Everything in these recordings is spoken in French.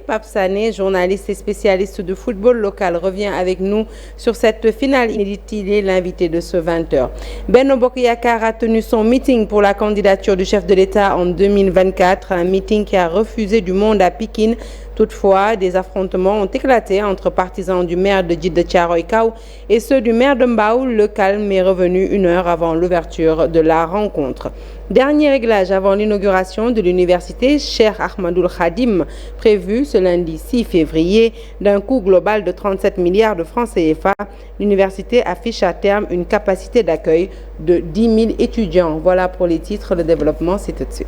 Pape Sané, journaliste et spécialiste de football local, revient avec nous sur cette finale inédite. Il est l'invité de ce 20h. Benno Bokk Yakaar a tenu son meeting pour la candidature du chef de l'État en 2024, un meeting qui a refusé du monde à Pikine. Toutefois, des affrontements ont éclaté entre partisans du maire de Djiddah Thiaroye Kao et ceux du maire de Mbao. Le calme est revenu une heure avant l'ouverture de la rencontre. Dernier réglage avant l'inauguration de l'université Cheikh Ahmadoul Khadim, prévu ce lundi 6 février, d'un coût global de 37 milliards de francs CFA. L'université affiche à terme une capacité d'accueil de 10 000 étudiants. Voilà pour les titres. Le développement, c'est tout de suite.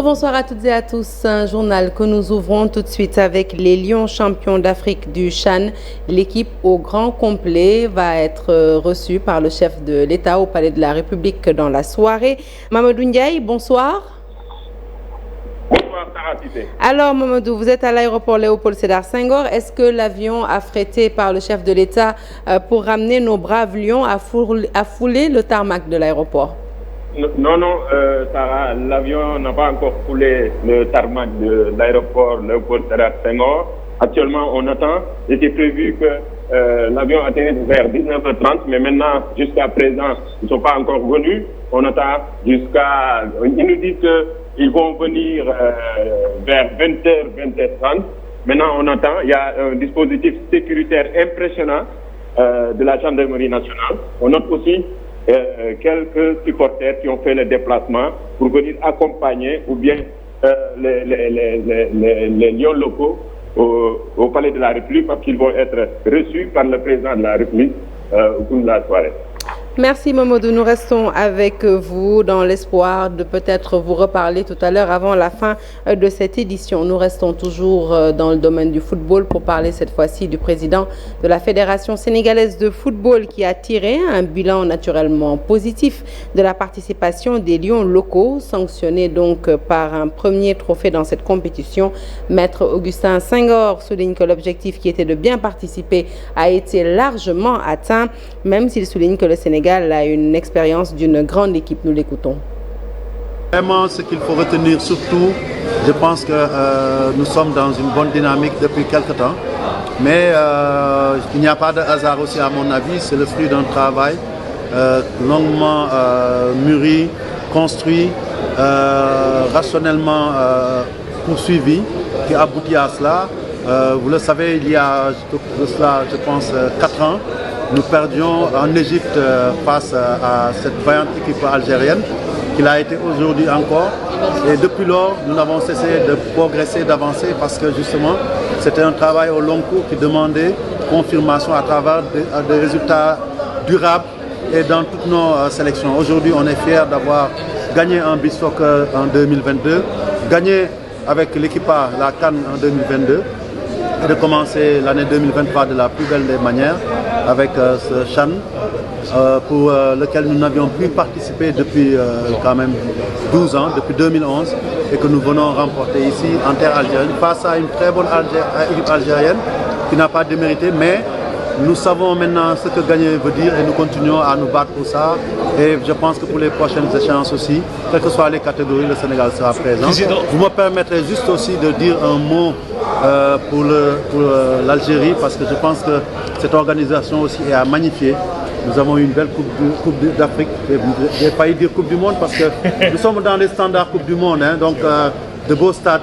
Bonsoir à toutes et à tous. Un journal que nous ouvrons tout de suite avec les Lions champions d'Afrique du CHAN. L'équipe au grand complet va être reçue par le chef de l'État au Palais de la République dans la soirée. Mamadou Ndiaye, bonsoir. Bonsoir, Sarah Cité. Alors Mamadou, vous êtes à l'aéroport Léopold Sédar Senghor. Est-ce que l'avion affrété par le chef de l'État pour ramener nos braves Lions a foulé le tarmac de l'aéroport? Non, Sarah, l'avion n'a pas encore foulé le tarmac de l'aéroport Léopold Sédar Senghor. Actuellement, on attend. Il était prévu que l'avion atterrisse vers 19h30, mais maintenant, jusqu'à présent, ils ne sont pas encore venus. On attend jusqu'à... Ils nous disent qu'ils vont venir vers 20h, 20h30. Maintenant, on attend. Il y a un dispositif sécuritaire impressionnant de la gendarmerie nationale. On note aussi quelques supporters qui ont fait le déplacement pour venir accompagner ou bien les lions locaux au Palais de la République parce qu'ils vont être reçus par le président de la République au cours de la soirée. Merci Mamadou, nous restons avec vous dans l'espoir de peut-être vous reparler tout à l'heure avant la fin de cette édition. Nous restons toujours dans le domaine du football pour parler cette fois-ci du président de la Fédération sénégalaise de football qui a tiré un bilan naturellement positif de la participation des lions locaux, sanctionnés donc par un premier trophée dans cette compétition. Maître Augustin Senghor souligne que l'objectif qui était de bien participer a été largement atteint, même s'il souligne que le Sénégal a une expérience d'une grande équipe. Nous l'écoutons. Vraiment, ce qu'il faut retenir surtout, je pense que nous sommes dans une bonne dynamique depuis quelque temps. Mais il n'y a pas de hasard aussi à mon avis, c'est le fruit d'un travail longuement mûri, construit, rationnellement poursuivi, qui aboutit à cela. Vous le savez, il y a de cela, je pense, 4 ans, nous perdions en Égypte face à cette vaillante équipe algérienne, qui l'a été aujourd'hui encore. Et depuis lors, nous n'avons cessé de progresser, d'avancer, parce que justement, c'était un travail au long cours qui demandait confirmation à travers des résultats durables et dans toutes nos sélections. Aujourd'hui, on est fiers d'avoir gagné un beach soccer en 2022, gagné avec l'équipage la CAN en 2022, et de commencer l'année 2023 de la plus belle des manières avec ce CHAN pour lequel nous n'avions plus participé depuis quand même 12 ans, depuis 2011, et que nous venons remporter ici en terre algérienne face à une très bonne équipe algérienne qui n'a pas démérité, mais nous savons maintenant ce que gagner veut dire et nous continuons à nous battre pour ça. Et je pense que pour les prochaines échéances aussi, quelles que soient les catégories, le Sénégal sera présent. Vous me permettrez juste aussi de dire un mot pour l'Algérie, parce que je pense que cette organisation aussi est à magnifier. Nous avons eu une belle coupe d'Afrique, je n'ai pas eu dire Coupe du Monde parce que nous sommes dans les standards Coupe du Monde, hein, donc de beaux stades,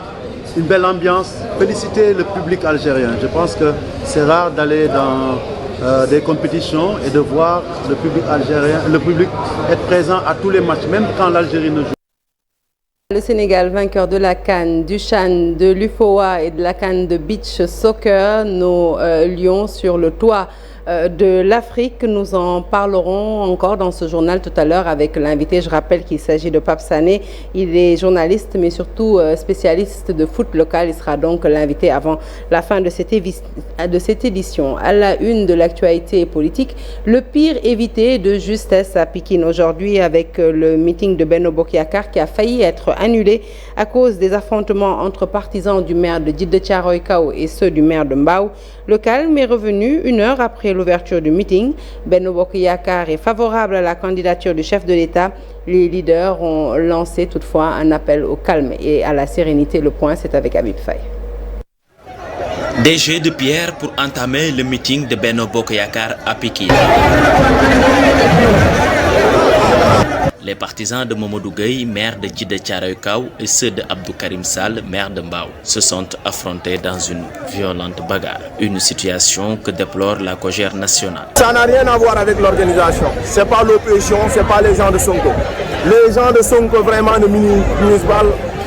une belle ambiance. Féliciter le public algérien. Je pense que c'est rare d'aller dans des compétitions et de voir le public algérien, le public être présent à tous les matchs, même quand l'Algérie ne joue. Le Sénégal, vainqueur de la CAN, du CHAN, de l'UFOA et de la CAN de beach soccer, nos lions sur le toit de l'Afrique. Nous en parlerons encore dans ce journal tout à l'heure avec l'invité. Je rappelle qu'il s'agit de Pape Sané. Il est journaliste mais surtout spécialiste de foot local. Il sera donc l'invité avant la fin de cette édition. À la une de l'actualité politique, le pire évité de justesse à Pikine aujourd'hui avec le meeting de Benno Bokk Yakaar qui a failli être annulé à cause des affrontements entre partisans du maire de Djiddah Thiaroye Kao et ceux du maire de Mbao. Le calme est revenu 1 heure après l'ouverture du meeting. Benno Bokk Yakaar est favorable à la candidature du chef de l'État. Les leaders ont lancé toutefois un appel au calme et à la sérénité. Le point, c'est avec Habib Faye. Des jets de pierre pour entamer le meeting de Benno Bokk Yakaar à Pikine. Les partisans de Mamadou Gueye, maire de Djiddah Thiaroye Kao, et ceux de Abdou Karim Sall, maire de Mbao, se sont affrontés dans une violente bagarre. Une situation que déplore la Cogère nationale. Ça n'a rien à voir avec l'organisation. C'est pas l'opposition, c'est pas les gens de Sonko. Les gens de Sonko vraiment ne minimisent pas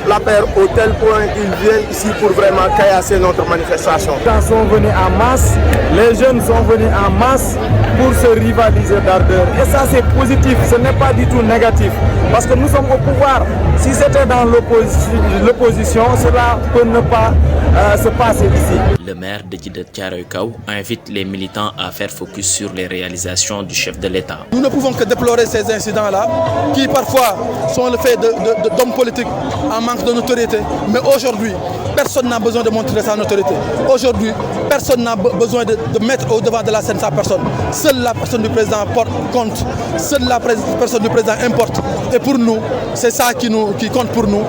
la paire au tel point qu'ils viennent ici pour vraiment caillasser notre manifestation. Les gens sont venus en masse, les jeunes sont venus en masse pour se rivaliser d'ardeur. Et ça c'est positif, ce n'est pas du tout négatif. Parce que nous sommes au pouvoir. Si c'était dans l'opposition, cela peut ne pas se passer ici. Le maire de Djiddah Thiaroye Kao invite les militants à faire focus sur les réalisations du chef de l'État. Nous ne pouvons que déplorer ces incidents-là, qui parfois sont le fait d'hommes politiques en manque de notoriété. Mais aujourd'hui, personne n'a besoin de montrer sa notoriété. Aujourd'hui, personne n'a besoin de mettre au devant de la scène sa personne. Seule la personne du président compte. Seule la personne du président importe. Et pour nous, c'est ça qui compte pour nous.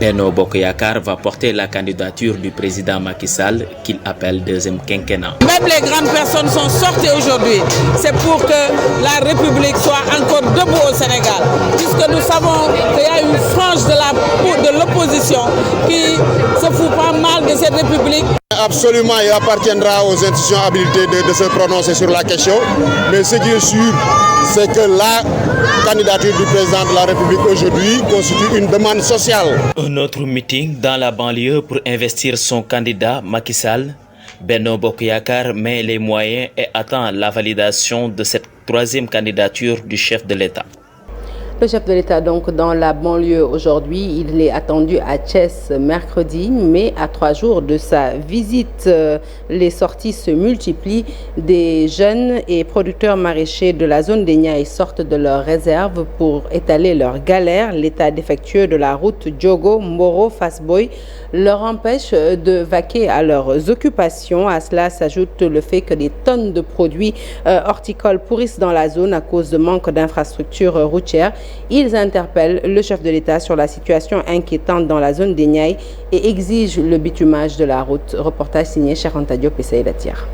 Benno Bokk Yakaar va porter la candidature du président Macky Sall qu'il appelle deuxième quinquennat. Même les grandes personnes sont sorties aujourd'hui. C'est pour que la République soit encore debout au Sénégal. Puisque nous savons qu'il y a une frange de l'opposition qui se fout pas mal de cette République. Absolument, il appartiendra aux institutions habilitées de se prononcer sur la question. Mais ce qui est sûr, c'est que la candidature du président de la République aujourd'hui constitue une demande sociale. Un autre meeting dans la banlieue pour investir son candidat Macky Sall. Benno Bokk Yakaar met les moyens et attend la validation de cette troisième candidature du chef de l'État. Le chef de l'État donc dans la banlieue aujourd'hui, il est attendu à Thiès mercredi, mais à 3 jours de sa visite, les sorties se multiplient. Des jeunes et producteurs maraîchers de la zone des Niayes sortent de leurs réserves pour étaler leurs galères. L'état défectueux de la route Diogo, Mboro, Fass Boye leur empêche de vaquer à leurs occupations. À cela s'ajoute le fait que des tonnes de produits horticoles pourrissent dans la zone à cause de manque d'infrastructures routières. Ils interpellent le chef de l'État sur la situation inquiétante dans la zone des Niayes et exigent le bitumage de la route. Reportage signé Cheikh Anta Diop et Saïda Thiar.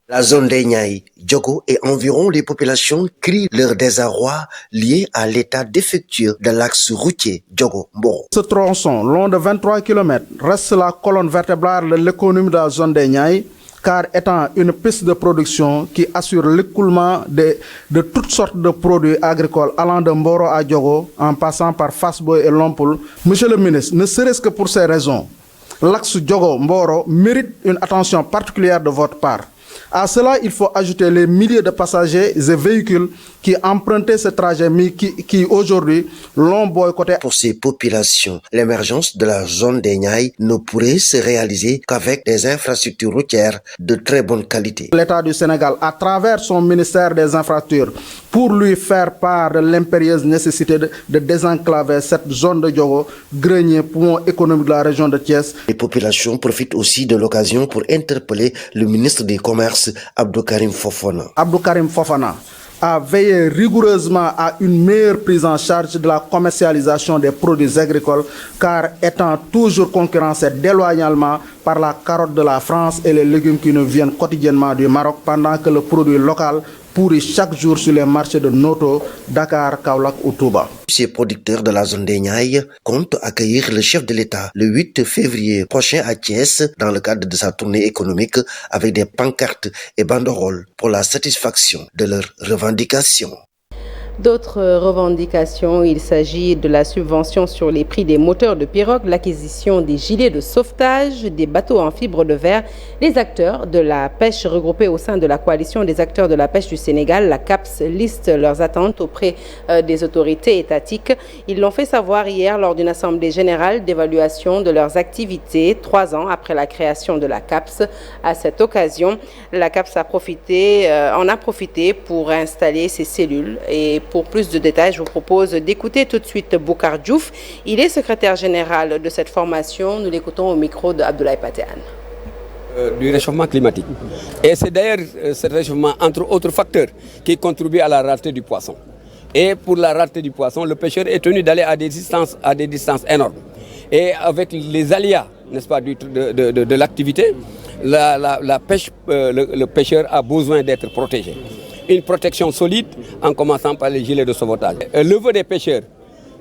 La zone des Niayes, Diogo et environ les populations crient leur désarroi lié à l'état défectueux de l'axe routier Diogo-Mboro. Ce tronçon, long de 23 km, reste la colonne vertébrale de l'économie de la zone des Niayes, car étant une piste de production qui assure l'écoulement de toutes sortes de produits agricoles allant de Mboro à Diogo, en passant par Fass Boye et Lompoul. Monsieur le ministre, ne serait-ce que pour ces raisons, l'axe Diogo-Mboro mérite une attention particulière de votre part. À cela, il faut ajouter les milliers de passagers et véhicules qui empruntaient ce trajet, mais qui aujourd'hui l'ont boycotté. Pour ces populations, l'émergence de la zone des Niayes ne pourrait se réaliser qu'avec des infrastructures routières de très bonne qualité. L'État du Sénégal, à travers son ministère des Infrastructures, pour lui faire part de l'impérieuse nécessité de désenclaver cette zone de Diogo, grenier poumon économique de la région de Thiès. Les populations profitent aussi de l'occasion pour interpeller le ministre du Commerce, Abdou Karim Fofana. Abdou Karim Fofana a veillé rigoureusement à une meilleure prise en charge de la commercialisation des produits agricoles, car étant toujours concurrencé déloyalement par la carotte de la France et les légumes qui nous viennent quotidiennement du Maroc, pendant que le produit local pourrit chaque jour sur les marchés de Noto, Dakar, Kaolack ou Touba. Ces producteurs de la zone des Niayes comptent accueillir le chef de l'État le 8 février prochain à Thiès dans le cadre de sa tournée économique avec des pancartes et banderoles pour la satisfaction de leurs revendications. D'autres revendications, il s'agit de la subvention sur les prix des moteurs de pirogue, l'acquisition des gilets de sauvetage, des bateaux en fibre de verre. Les acteurs de la pêche regroupés au sein de la coalition des acteurs de la pêche du Sénégal, la CAPS, listent leurs attentes auprès des autorités étatiques. Ils l'ont fait savoir hier lors d'une assemblée générale d'évaluation de leurs activités, 3 ans après la création de la CAPS. À cette occasion, la CAPS en a profité pour installer ses cellules. Et pour plus de détails, je vous propose d'écouter tout de suite Boucar Diouf. Il est secrétaire général de cette formation. Nous l'écoutons au micro d'Abdoulaye Patéane. Du réchauffement climatique. Et c'est d'ailleurs ce réchauffement, entre autres facteurs, qui contribue à la rareté du poisson. Et pour la rareté du poisson, le pêcheur est tenu d'aller à des distances énormes. Et avec les aléas, n'est-ce pas, de l'activité, la pêche, le pêcheur a besoin d'être protégé. Une protection solide en commençant par les gilets de sauvetage. Le vœu des pêcheurs,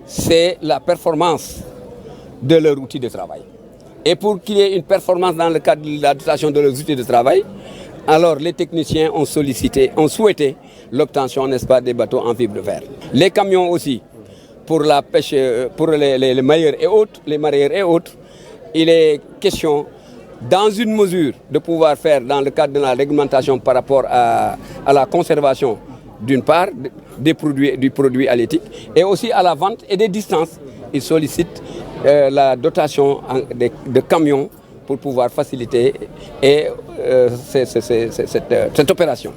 c'est la performance de leur outil de travail. Et pour qu'il y ait une performance dans le cadre de la dotation de leurs outils de travail, alors les techniciens ont souhaité l'obtention, n'est-ce pas, des bateaux en fibre de verre. Les camions aussi, pour la pêche, pour les mareyeurs et autres, il est question, dans une mesure, de pouvoir faire dans le cadre de la réglementation par rapport à la conservation, d'une part, du produit halieutique, et aussi à la vente et des distances. Ils sollicitent la dotation de camions pour pouvoir faciliter cette opération.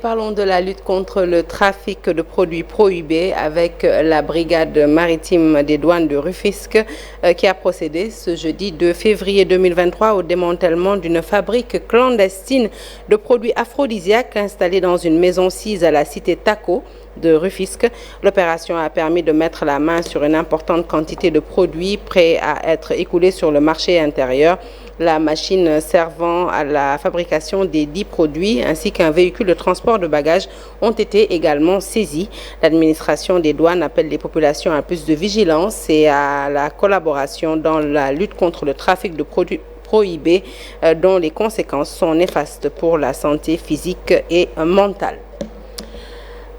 Parlons de la lutte contre le trafic de produits prohibés avec la brigade maritime des douanes de Rufisque qui a procédé ce jeudi 2 février 2023 au démantèlement d'une fabrique clandestine de produits aphrodisiaques installée dans une maison sise à la cité Taco de Rufisque. L'opération a permis de mettre la main sur une importante quantité de produits prêts à être écoulés sur le marché intérieur. La machine servant à la fabrication des 10 produits ainsi qu'un véhicule de transport de bagages ont été également saisis. L'administration des douanes appelle les populations à plus de vigilance et à la collaboration dans la lutte contre le trafic de produits prohibés dont les conséquences sont néfastes pour la santé physique et mentale.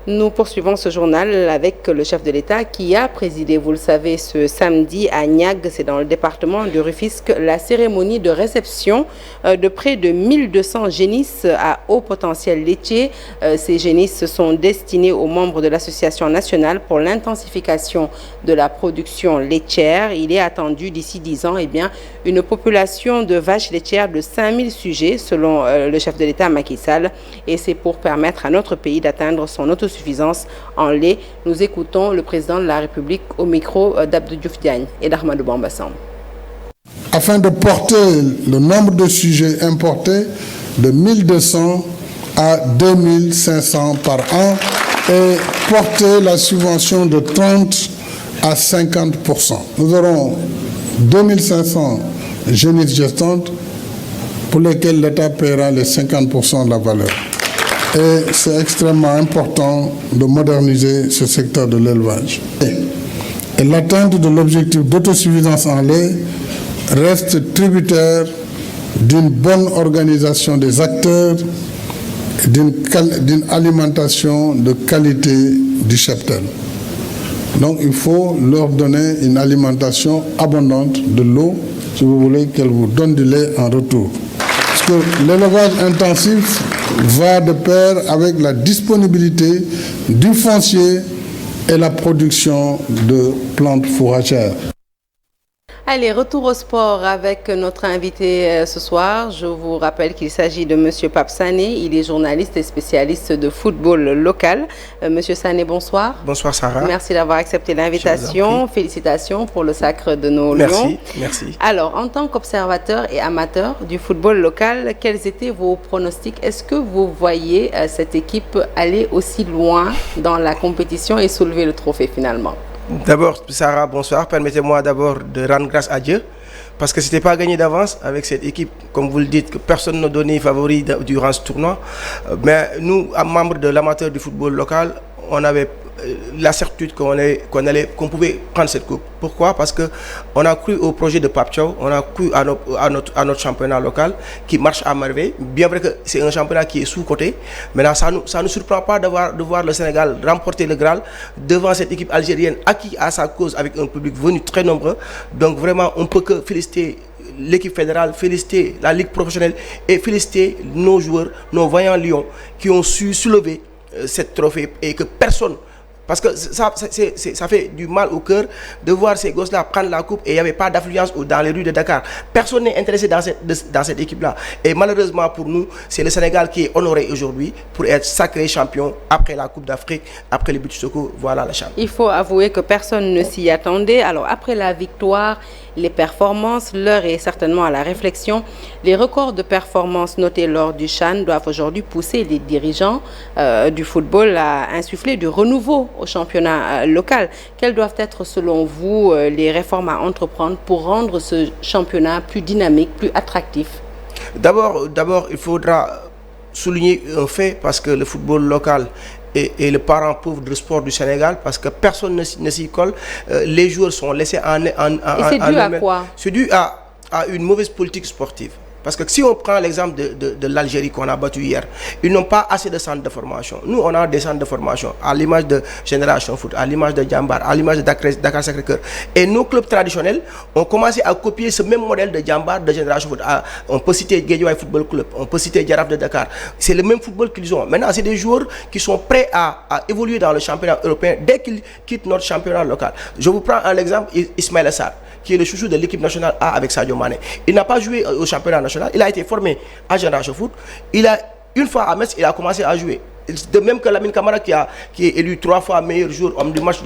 Nous poursuivons ce journal avec le chef de l'État qui a présidé, vous le savez, ce samedi à Niague, c'est dans le département de Rufisque, la cérémonie de réception de près de 1200 génisses à haut potentiel laitier. Ces génisses sont destinées aux membres de l'Association nationale pour l'intensification de la production laitière. Il est attendu d'ici 10 ans une population de vaches laitières de 5000 sujets selon le chef de l'État Macky Sall. Et c'est pour permettre à notre pays d'atteindre son autosuffisance en lait. Nous écoutons le président de la République au micro d'Abdou Diouf Diagne et d'Ahmadou Bamba Samb. Afin de porter le nombre de sujets importés de 1200 à 2500 par an et porter la subvention de 30 à 50%. Nous aurons 2500 génisses gestantes pour lesquelles l'État paiera les 50% de la valeur. Et c'est extrêmement important de moderniser ce secteur de l'élevage. Et l'atteinte de l'objectif d'autosuffisance en lait reste tributaire d'une bonne organisation des acteurs, d'une alimentation de qualité du cheptel. Donc il faut leur donner une alimentation abondante de l'eau, si vous voulez qu'elle vous donne du lait en retour. Parce que l'élevage intensif va de pair avec la disponibilité du foncier et la production de plantes fourragères. Allez, retour au sport avec notre invité ce soir. Je vous rappelle qu'il s'agit de Monsieur Pape Sané. Il est journaliste et spécialiste de football local. Monsieur Sané, bonsoir. Bonsoir Sarah. Merci d'avoir accepté l'invitation. Félicitations pour le sacre de nos Lions. Merci. Alors, en tant qu'observateur et amateur du football local, quels étaient vos pronostics? Est-ce que vous voyez cette équipe aller aussi loin dans la compétition et soulever le trophée finalement? D'abord, Sarah, bonsoir. Permettez-moi d'abord de rendre grâce à Dieu parce que ce n'était pas gagné d'avance avec cette équipe, comme vous le dites, que personne n'a donné favori durant ce tournoi. Mais nous, membres de l'amateur du football local, on avait la certitude qu'on pouvait prendre cette coupe. Pourquoi? Parce qu'on a cru au projet de Pape Thiaw, on a cru à notre championnat local qui marche à merveille. Bien vrai que c'est un championnat qui est sous-coté. Maintenant, ça ne surprend pas de voir le Sénégal remporter le Graal devant cette équipe algérienne acquis à sa cause avec un public venu très nombreux. Donc vraiment, on ne peut que féliciter l'équipe fédérale, féliciter la Ligue professionnelle et féliciter nos joueurs, nos vaillants lions qui ont su soulever cette trophée et que personne... Parce que ça fait du mal au cœur de voir ces gosses-là prendre la coupe et il n'y avait pas d'affluence dans les rues de Dakar. Personne n'est intéressé dans cette équipe-là. Et malheureusement pour nous, c'est le Sénégal qui est honoré aujourd'hui pour être sacré champion après la Coupe d'Afrique, après le Beach Soccer, voilà la chambre. Il faut avouer que personne ne s'y attendait. Alors après la victoire, les performances, l'heure est certainement à la réflexion. Les records de performances notés lors du CHAN doivent aujourd'hui pousser les dirigeants du football à insuffler du renouveau au championnat local. Quelles doivent être selon vous les réformes à entreprendre pour rendre ce championnat plus dynamique, plus attractif? D'abord, il faudra souligner un fait parce que le football local est le parent pauvre du sport du Sénégal parce que personne ne s'y colle. Les joueurs sont laissés en Et c'est dû à quoi? C'est dû à une mauvaise politique sportive. Parce que si on prend l'exemple de l'Algérie qu'on a battu hier, ils n'ont pas assez de centres de formation. Nous, on a des centres de formation, à l'image de Génération Foot, à l'image de Djambar, à l'image de Dakar Sacré-Cœur. Et nos clubs traditionnels ont commencé à copier ce même modèle de Djambar, de Génération Foot. On peut citer Guédiawaye Football Club, on peut citer Djaraf de Dakar. C'est le même football qu'ils ont. Maintenant, c'est des joueurs qui sont prêts à évoluer dans le championnat européen dès qu'ils quittent notre championnat local. Je vous prends un exemple, Ismaïla Sarr, qui est le chouchou de l'équipe nationale A avec Sadio Mané. Il n'a pas joué au championnat national, il a été formé à Génération Foot. Une fois à Metz, il a commencé à jouer. De même que Lamine Camara qui est élu 3 fois meilleur joueur homme du match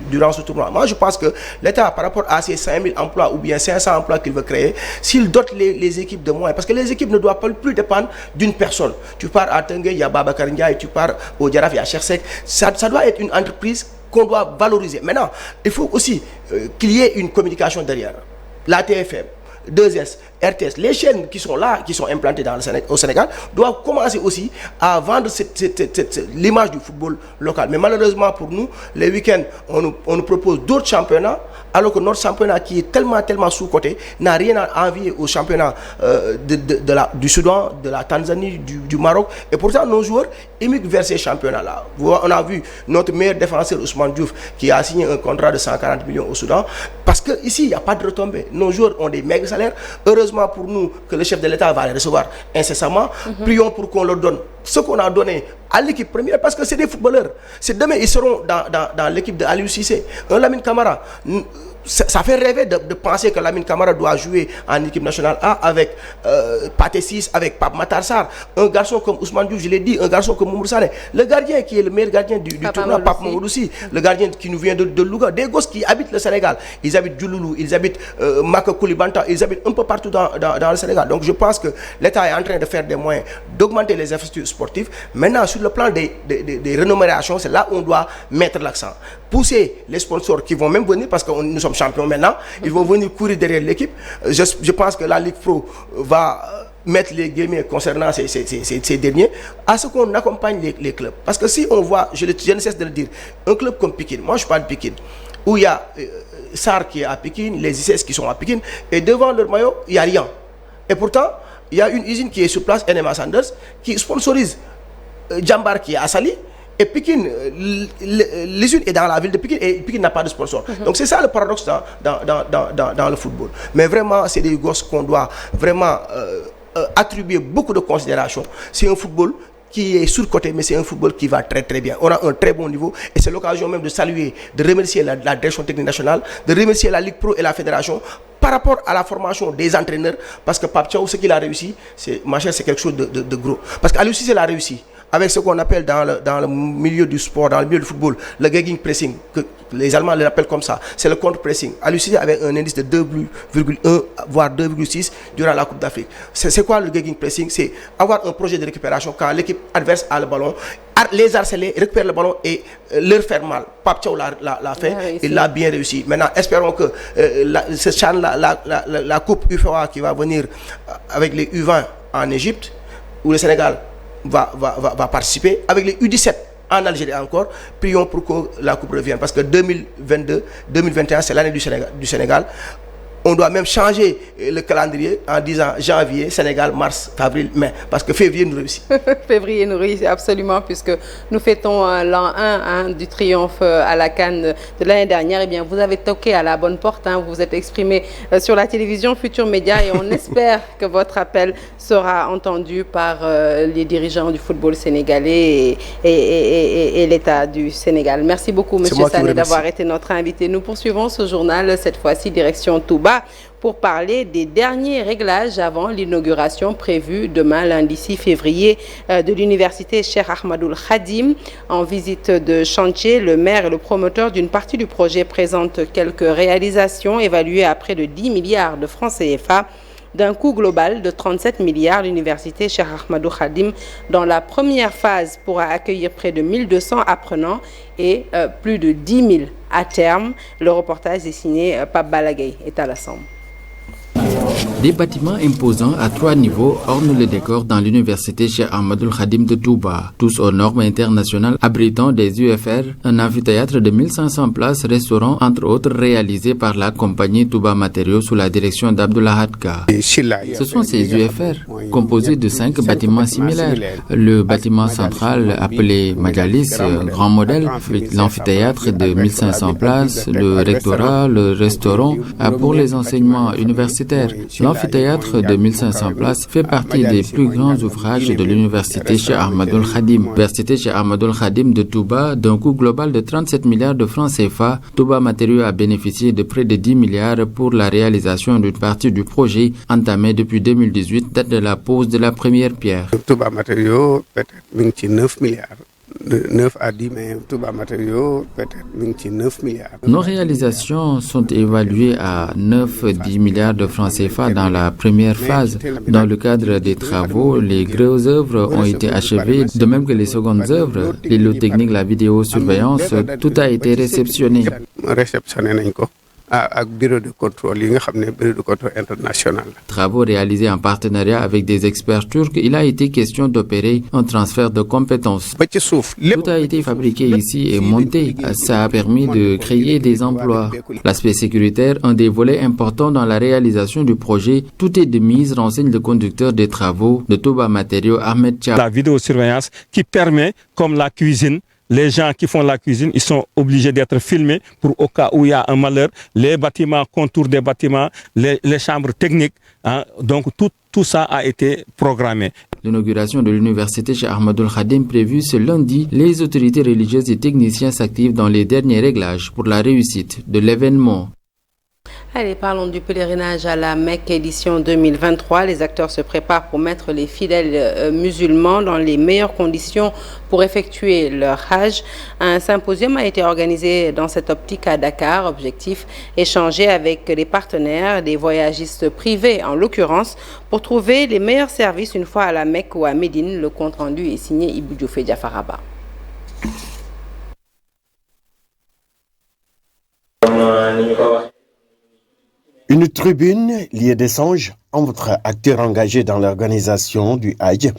durant ce tournoi. Moi, je pense que l'État, par rapport à ces 5000 emplois ou bien 500 emplois qu'il veut créer, s'il dote les équipes de moyens, parce que les équipes ne doivent plus dépendre d'une personne. Tu pars à Tengue, il y a Babacar Ndiaye, tu pars au Djaraf, il y a Chersek. Ça doit être une entreprise qu'on doit valoriser. Maintenant, il faut aussi qu'il y ait une communication derrière. La TFM, 2S, RTS, les chaînes qui sont là, qui sont implantées au Sénégal, doivent commencer aussi à vendre l'image du football local. Mais malheureusement pour nous, les week-ends, on nous propose d'autres championnats, alors que notre championnat qui est tellement sous-coté n'a rien à envier au championnat du Soudan, de la Tanzanie, du Maroc. Et pourtant, nos joueurs émigrent vers ces championnats-là. On a vu notre meilleur défenseur, Ousmane Diouf, qui a signé un contrat de 140 millions au Soudan, parce qu'ici, il n'y a pas de retombées. Nos joueurs ont des maigres salaires. Heureusement pour nous que le chef de l'État va les recevoir incessamment. Prions pour qu'on leur donne ce qu'on a donné à l'équipe première, parce que c'est des footballeurs. C'est demain, ils seront dans l'équipe de Aliou Cissé. Un Lamine Camara, ça fait rêver de penser que Lamine Camara doit jouer en équipe nationale A avec Pathé Ciss, avec Pape Matar Sarr. Un garçon comme Ousmane Diouf, je l'ai dit, un garçon comme Mamadou Sané. Le gardien qui est le meilleur gardien du tournoi, Pape Mamadou Sy, le gardien qui nous vient de Louga. Des gosses qui habitent le Sénégal. Ils habitent Djouloulou, ils habitent Maka Koulibanta, ils habitent un peu partout dans le Sénégal. Donc je pense que l'État est en train de faire des moyens d'augmenter les infrastructures sportives. Maintenant, sur le plan des rémunérations, c'est là où on doit mettre l'accent. Pousser les sponsors qui vont même venir, parce que nous sommes champions maintenant, ils vont venir courir derrière l'équipe. Je pense que la Ligue Pro va mettre les guillemets concernant ces derniers, à ce qu'on accompagne les clubs. Parce que si on voit, je ne cesse de le dire, un club comme Pikine, moi je parle de Pikine, où il y a Sarr qui est à Pikine, les ICS qui sont à Pikine, et devant leur maillot, il n'y a rien. Et pourtant, il y a une usine qui est sur place, NMA Sanders, qui sponsorise Djambar qui est à Sali. Et Pikine, l'usine est dans la ville de Pikine et Pikine n'a pas de sponsor. Donc c'est ça le paradoxe dans le football. Mais vraiment, c'est des gosses qu'on doit vraiment attribuer beaucoup de considération. C'est un football qui est surcoté, mais c'est un football qui va très très bien. On a un très bon niveau et c'est l'occasion même de saluer, de remercier la direction technique nationale, de remercier la Ligue Pro et la Fédération par rapport à la formation des entraîneurs, parce que Pape Thiaw, ce qu'il a réussi, c'est quelque chose de gros. Parce qu'Aliou Cissé l'a réussi avec ce qu'on appelle dans le milieu du sport, dans le milieu du football, le gegging pressing, que les Allemands l'appellent comme ça, c'est le contre-pressing. Aliou Cissé avait un indice de 2,1 voire 2,6 durant la Coupe d'Afrique. C'est quoi le gegging pressing? C'est avoir un projet de récupération quand l'équipe adverse a le ballon, les harceler, récupérer le ballon et leur faire mal. Pape Thiaw l'a fait, il l'a bien réussi. Maintenant, espérons que ce CHAN, la Coupe UFOA qui va venir avec les U20 en Égypte, où le Sénégal va participer, avec les U17 en Algérie encore. Prions pour que la Coupe revienne, parce que 2022-2021, c'est l'année du Sénégal. On doit même changer le calendrier en disant janvier, Sénégal, mars, avril, mai, parce que février nous réussit. Février nous réussit absolument, puisque nous fêtons l'an 1 du triomphe à la CAN de l'année dernière. Eh bien, vous avez toqué à la bonne porte, vous vous êtes exprimé sur la télévision Futur Média, et on espère que votre appel sera entendu par les dirigeants du football sénégalais et l'État du Sénégal. Merci beaucoup, Monsieur Sané, d'avoir été notre invité. Nous poursuivons ce journal, cette fois-ci direction Touba, pour parler des derniers réglages avant l'inauguration prévue demain, lundi 6 février, de l'université Cheikh Ahmadoul Khadim. En visite de chantier, le maire et le promoteur d'une partie du projet présentent quelques réalisations évaluées à près de 10 milliards de francs CFA. D'un coût global de 37 milliards, l'université Cheikh Ahmadoul Khadim, dans la première phase, pourra accueillir près de 1200 apprenants et plus de 10 000 à terme. Le reportage est signé Pape Balagay et Talassam. Des bâtiments imposants à 3 niveaux ornent le décor dans l'université Cheikh Ahmadoul Khadim de Touba, tous aux normes internationales, abritant des UFR, un amphithéâtre de 1500 places, restaurant entre autres réalisé par la compagnie Touba Matériaux sous la direction d'Abdullah Hadka. Ce sont ces UFR, composés de 5 bâtiments similaires. Le bâtiment central appelé Majalis, grand modèle, l'amphithéâtre de 1500 places, le rectorat, le restaurant pour les enseignements universitaires. L'amphithéâtre de 1500 places fait partie des plus grands ouvrages de l'université Cheikh Ahmadoul Khadim. L'université Cheikh Ahmadoul Khadim de Touba, d'un coût global de 37 milliards de francs CFA, Touba Matériaux a bénéficié de près de 10 milliards pour la réalisation d'une partie du projet entamé depuis 2018, date de la pose de la première pierre. Touba Matériaux, peut-être 9 milliards. De 9 à 10, mais Touba Matériaux, peut-être 9 milliards. Nos réalisations sont évaluées à 9-10 milliards de francs CFA dans la première phase. Dans le cadre des travaux, les grosses œuvres ont été achevées, de même que les secondes œuvres, les lots techniques, la vidéosurveillance, tout a été réceptionné. Bureau de contrôle international. Travaux réalisés en partenariat avec des experts turcs, il a été question d'opérer un transfert de compétences. Tout a été fabriqué ici et monté. Ça a permis de créer des emplois. L'aspect sécuritaire, un des volets importants dans la réalisation du projet, tout est de mise, renseigne le conducteur des travaux de Touba Matériaux, Ahmed Tchab. La vidéosurveillance qui permet, comme la cuisine, les gens qui font la cuisine, ils sont obligés d'être filmés pour au cas où il y a un malheur, les bâtiments, contours des bâtiments, les chambres techniques. Donc tout ça a été programmé. L'inauguration de l'université Cheikh Ahmadoul Khadim prévue ce lundi, les autorités religieuses et techniciens s'activent dans les derniers réglages pour la réussite de l'événement. Allez, parlons du pèlerinage à la Mecque édition 2023. Les acteurs se préparent pour mettre les fidèles musulmans dans les meilleures conditions pour effectuer leur Hajj. Un symposium a été organisé dans cette optique à Dakar. Objectif, échanger avec les partenaires, des voyagistes privés en l'occurrence, pour trouver les meilleurs services une fois à la Mecque ou à Médine. Le compte rendu est signé Ibou Diouf et Diafaraba. Une tribune, lieu d'échange entre acteurs engagés dans l'organisation du Hajj.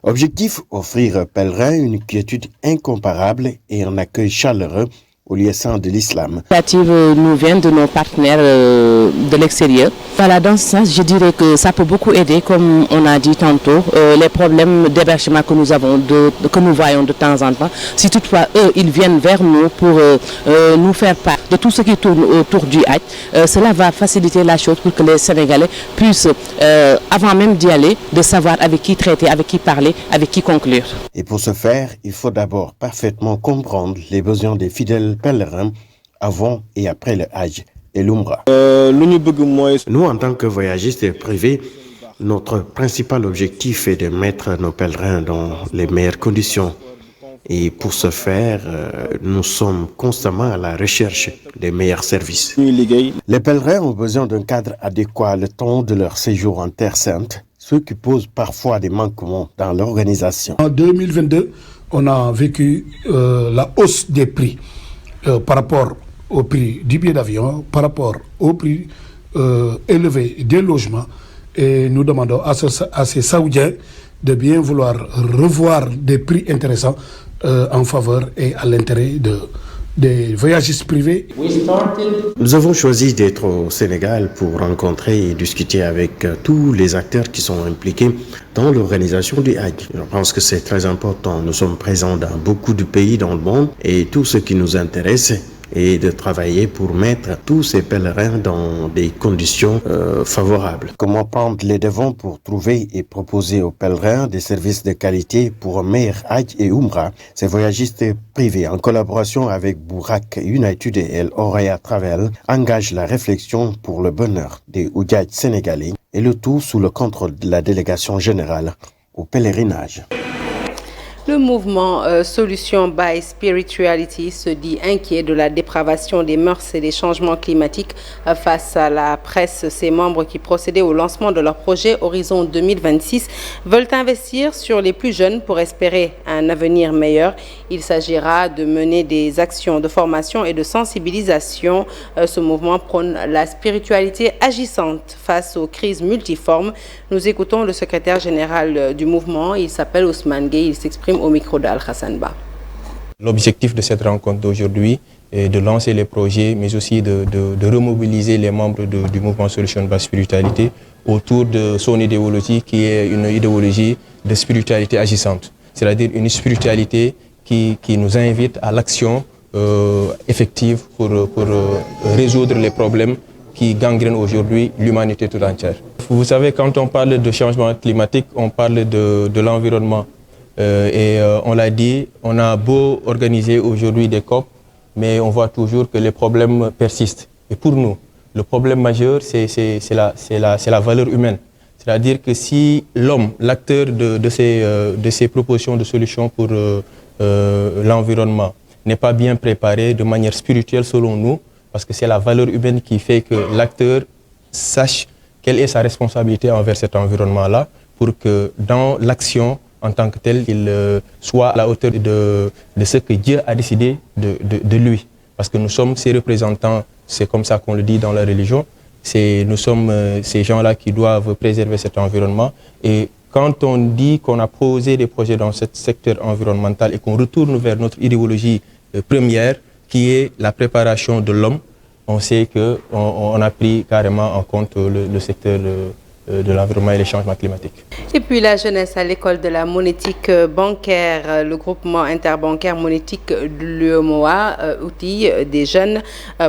Objectif, offrir aux pèlerins une quiétude incomparable et un accueil chaleureux au lieu saint de l'islam. L'initiative nous vient de nos partenaires de l'extérieur. Voilà, dans ce sens, je dirais que ça peut beaucoup aider, comme on a dit tantôt, les problèmes d'hébergement que nous avons, que nous voyons de temps en temps. Si toutefois, eux, ils viennent vers nous pour nous faire part de tout ce qui tourne autour du Hajj, cela va faciliter la chose pour que les Sénégalais puissent, avant même d'y aller, de savoir avec qui traiter, avec qui parler, avec qui conclure. Et pour ce faire, il faut d'abord parfaitement comprendre les besoins des fidèles pèlerins avant et après le Hajj et l'Umrah. Nous, en tant que voyagistes privés, notre principal objectif est de mettre nos pèlerins dans les meilleures conditions. Et pour ce faire, nous sommes constamment à la recherche des meilleurs services. Les pèlerins ont besoin d'un cadre adéquat le temps de leur séjour en Terre Sainte, ce qui pose parfois des manquements dans l'organisation. En 2022, on a vécu la hausse des prix par rapport au prix du billet d'avion, par rapport au prix élevé des logements. Et nous demandons à ces Saoudiens de bien vouloir revoir des prix intéressants en faveur et à l'intérêt des voyagistes privés. Nous avons choisi d'être au Sénégal pour rencontrer et discuter avec tous les acteurs qui sont impliqués dans l'organisation du Hajj. Je pense que c'est très important. Nous sommes présents dans beaucoup de pays dans le monde et tout ce qui nous intéresse est de travailler pour mettre tous ces pèlerins dans des conditions favorables. Comment prendre les devants pour trouver et proposer aux pèlerins des services de qualité pour un meilleur Hajj et Umrah? Ces voyagistes privés, en collaboration avec Bourak United et El Oraya Travel, engagent la réflexion pour le bonheur des Oudjadj sénégalais et le tout sous le contrôle de la délégation générale au pèlerinage. Le mouvement Solution by Spirituality se dit inquiet de la dépravation des mœurs et des changements climatiques face à la presse. Ses membres qui procédaient au lancement de leur projet Horizon 2026 veulent investir sur les plus jeunes pour espérer un avenir meilleur. Il s'agira de mener des actions de formation et de sensibilisation. Ce mouvement prône la spiritualité agissante face aux crises multiformes. Nous écoutons le secrétaire général du mouvement. Il s'appelle Ousmane Gueye. Il s'exprime au micro d'Al-Hassan Ba. L'objectif de cette rencontre d'aujourd'hui est de lancer les projets, mais aussi de remobiliser les membres du mouvement Solution by Spiritualité autour de son idéologie qui est une idéologie de spiritualité agissante. C'est-à-dire une spiritualité qui nous invite à l'action effective pour résoudre les problèmes qui gangrènent aujourd'hui l'humanité tout entière. Vous savez, quand on parle de changement climatique, on parle de l'environnement. On l'a dit, on a beau organiser aujourd'hui des COP, mais on voit toujours que les problèmes persistent. Et pour nous, le problème majeur, c'est la valeur humaine. C'est-à-dire que si l'homme, l'acteur de ces propositions de solutions pour l'environnement, n'est pas bien préparé de manière spirituelle selon nous, parce que c'est la valeur humaine qui fait que l'acteur sache quelle est sa responsabilité envers cet environnement-là, pour que dans l'action, en tant que tel, il soit à la hauteur de ce que Dieu a décidé de lui. Parce que nous sommes ses représentants, c'est comme ça qu'on le dit dans la religion, nous sommes ces gens-là qui doivent préserver cet environnement. Et quand on dit qu'on a posé des projets dans ce secteur environnemental et qu'on retourne vers notre idéologie première, qui est la préparation de l'homme, on sait qu'on a pris carrément en compte le secteur de l'environnement et les changements climatiques. Et puis la jeunesse à l'école de la monétique bancaire, le groupement interbancaire monétique de l'UEMOA outille des jeunes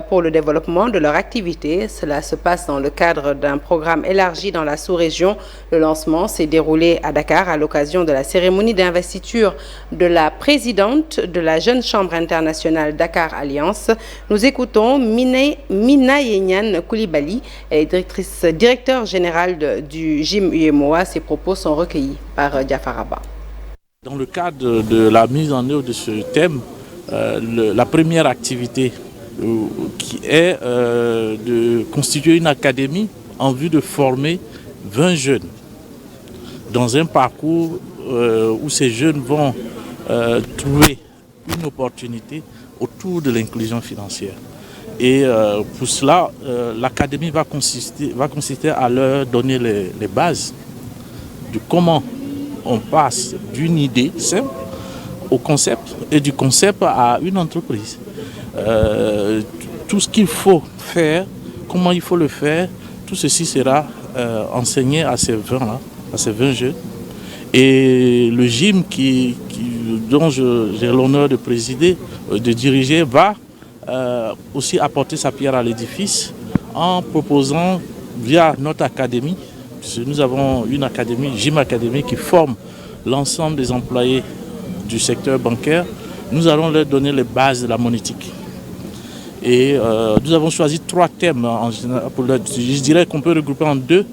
pour le développement de leur activité. Cela se passe dans le cadre d'un programme élargi dans la sous-région. Le lancement s'est déroulé à Dakar à l'occasion de la cérémonie d'investiture de la présidente de la Jeune Chambre internationale Dakar Alliance. Nous écoutons Mina Yenyan Koulibaly, directeur général du GIM UEMOA. Ses propos sont recueillis par Diafaraba. Dans le cadre de la mise en œuvre de ce thème, la première activité qui est de constituer une académie en vue de former 20 jeunes dans un parcours où ces jeunes vont trouver une opportunité autour de l'inclusion financière. Et pour cela, l'académie va consister à leur donner les bases de comment on passe d'une idée simple au concept et du concept à une entreprise. Tout ce qu'il faut faire, comment il faut le faire, tout ceci sera enseigné à ces 20 jeunes. Et le GIM dont j'ai l'honneur de présider, de diriger, va aussi apporter sa pierre à l'édifice en proposant via notre académie, puisque nous avons une académie, GIM Académie, qui forme l'ensemble des employés du secteur bancaire. Nous allons leur donner les bases de la monétique. Et nous avons choisi 3 thèmes en général. Je dirais qu'on peut regrouper en 2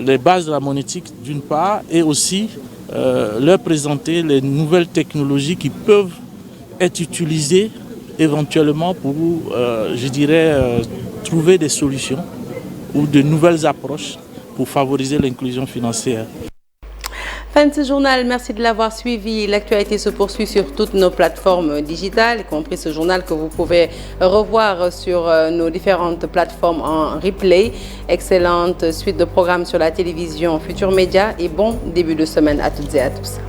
les bases de la monétique d'une part, et aussi leur présenter les nouvelles technologies qui peuvent être utilisées éventuellement pour, trouver des solutions ou de nouvelles approches pour favoriser l'inclusion financière. Fin de ce journal, merci de l'avoir suivi. L'actualité se poursuit sur toutes nos plateformes digitales, y compris ce journal que vous pouvez revoir sur nos différentes plateformes en replay. Excellente suite de programmes sur la télévision Futur Média et bon début de semaine à toutes et à tous.